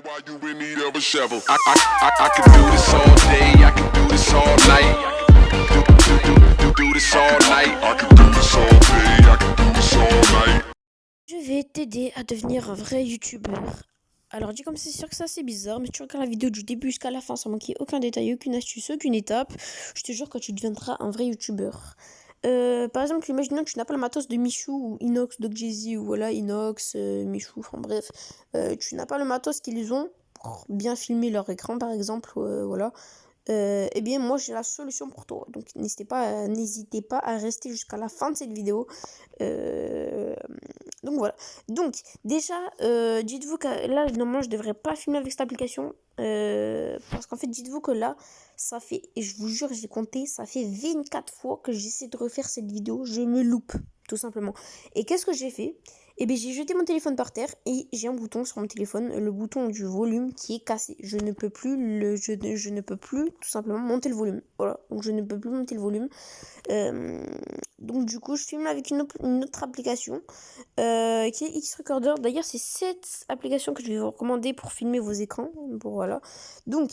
While you in need of a shovel. I could do this all day, I could do this all night. Do this all night. I could do this all day, I could do this all night. Je vais t'aider à devenir un vrai youtubeur. Alors dit comme c'est sûr que ça c'est bizarre, mais tu regardes la vidéo du début jusqu'à la fin sans manquer aucun détail, aucune astuce, aucune étape, je te jure que tu deviendras un vrai youtubeur. Par exemple, imaginons que tu n'as pas le matos de Michou ou Inox, Doc Jay-Z ou voilà Inox, Michou, enfin bref, tu n'as pas le matos qu'ils ont pour bien filmer leur écran par exemple, voilà. Eh bien moi j'ai la solution pour toi, donc n'hésitez pas à rester jusqu'à la fin de cette vidéo. Donc voilà, donc déjà dites-vous que là normalement je devrais pas filmer avec cette application, parce qu'en fait dites-vous que là ça fait, et je vous jure j'ai compté, ça fait 24 fois que j'essaie de refaire cette vidéo, je me loupe tout simplement. Et qu'est-ce que j'ai fait? Eh bien j'ai jeté mon téléphone par terre et j'ai un bouton sur mon téléphone, le bouton du volume qui est cassé. Je ne peux plus je ne peux plus tout simplement monter le volume. Voilà, donc je ne peux plus monter le volume. Donc du coup je filme avec une autre application qui est X-Recorder. D'ailleurs c'est cette application que je vais vous recommander pour filmer vos écrans. Bon, voilà. Donc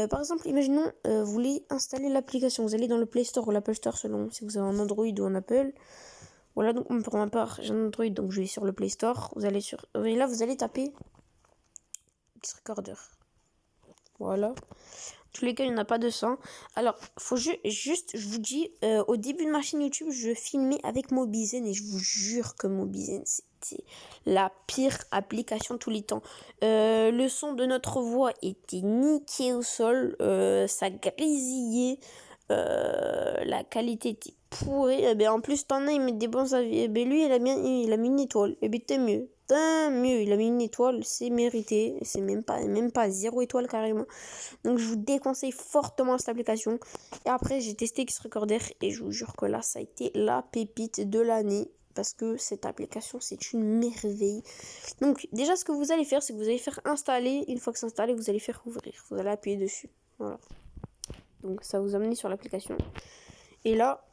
par exemple imaginons vous voulez installer l'application. Vous allez dans le Play Store ou l'Apple Store selon si vous avez un Android ou un Apple. Voilà, donc pour ma part, j'ai un Android, donc je vais sur le Play Store. Vous allez sur... Et là, vous allez taper X-Recorder. Voilà. En tous les cas, il n'y en a pas de 100. Alors, faut juste, je vous dis, au début de ma chaîne YouTube, je filmais avec Mobizen et je vous jure que Mobizen, c'était la pire application de tous les temps. Le son de notre voix était niqué au sol, ça grésillait. La qualité était pourrie. Et ben en plus t'en as, ils mettent des bons avis. Et ben lui il a mis une étoile. Et ben t'es mieux, il a mis une étoile, c'est mérité. C'est même pas 0 étoile carrément. Donc je vous déconseille fortement cette application. Et après j'ai testé X-Recorder et je vous jure que là ça a été la pépite de l'année, parce que cette application c'est une merveille. Donc déjà ce que vous allez faire, c'est que vous allez faire installer. Une fois que c'est installé, vous allez faire ouvrir, vous allez appuyer dessus, voilà. Donc ça vous amène sur l'application. Et là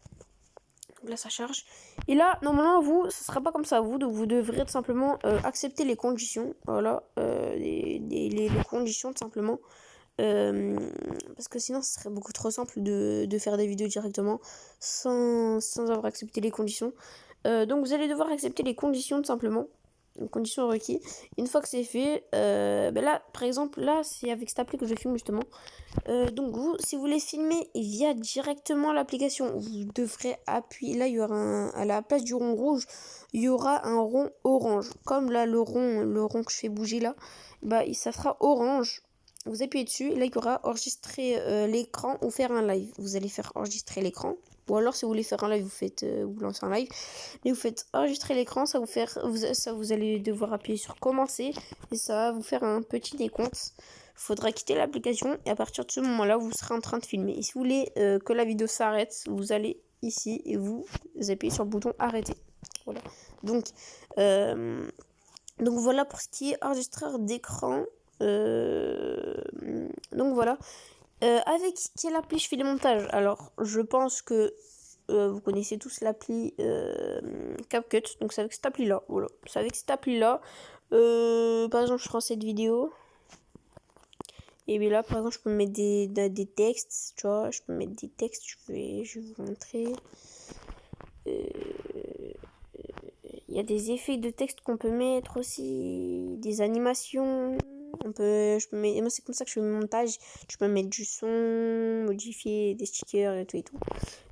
ça charge. Et là, normalement, ce sera pas comme ça. Vous devrez tout simplement accepter les conditions. Voilà, les conditions tout simplement. Parce que sinon, ce serait beaucoup trop simple de faire des vidéos directement sans avoir accepté les conditions. Donc vous allez devoir accepter les conditions tout simplement. Une condition requise. Une fois que c'est fait, ben là, par exemple, là, c'est avec cette appli que je filme justement. Donc si vous voulez filmer via directement l'application, vous devrez appuyer. Là, il y aura à la place du rond rouge, il y aura un rond orange. Comme là, le rond que je fais bouger là, bah, ça sera orange. Vous appuyez dessus, là il y aura enregistrer l'écran ou faire un live. Vous allez faire enregistrer l'écran. Ou alors si vous voulez faire un live, vous lancez un live. Et vous faites enregistrer l'écran, vous allez devoir appuyer sur commencer. Et ça va vous faire un petit décompte. Il faudra quitter l'application et à partir de ce moment-là, vous serez en train de filmer. Et si vous voulez que la vidéo s'arrête, vous allez ici et vous appuyez sur le bouton arrêter. Voilà. Donc voilà pour ce qui est enregistreur d'écran. Donc voilà. Avec quelle appli je fais les montages? Alors je pense que vous connaissez tous l'appli CapCut. Donc c'est avec cette appli là. Voilà. C'est avec cette appli là. Par exemple je prends cette vidéo. Et bien là par exemple je peux mettre des textes. Tu vois, je peux mettre des textes. Je vais vous montrer. Il y a des effets de texte qu'on peut mettre aussi, des animations. Moi c'est comme ça que je fais mon montage. Je peux mettre du son, modifier des stickers et tout et tout.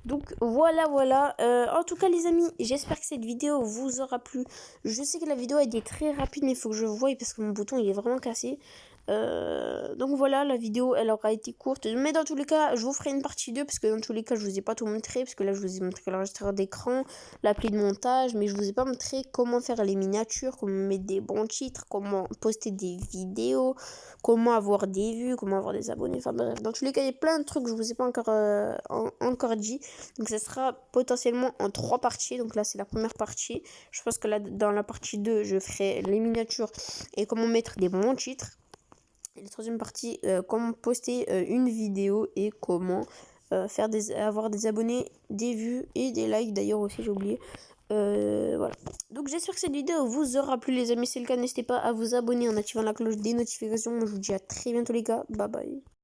Donc voilà. En tout cas les amis, j'espère que cette vidéo vous aura plu. Je sais que la vidéo a été très rapide, mais il faut que je voie parce que mon bouton il est vraiment cassé. Donc voilà, la vidéo elle aura été courte, mais dans tous les cas je vous ferai une partie 2 parce que dans tous les cas je vous ai pas tout montré, parce que là je vous ai montré l'enregistreur d'écran, l'appli de montage, mais je vous ai pas montré comment faire les miniatures, comment mettre des bons titres, comment poster des vidéos, comment avoir des vues, comment avoir des abonnés, enfin bref, dans tous les cas il y a plein de trucs que je vous ai pas encore dit. Donc ça sera potentiellement en 3 parties. Donc là c'est la première partie. Je pense que là dans la partie 2 je ferai les miniatures et comment mettre des bons titres. Et la troisième partie, comment poster une vidéo et comment avoir des abonnés, des vues et des likes d'ailleurs aussi, j'ai oublié. Voilà. Donc j'espère que cette vidéo vous aura plu les amis. Si c'est le cas, n'hésitez pas à vous abonner en activant la cloche des notifications. Moi je vous dis à très bientôt les gars. Bye bye.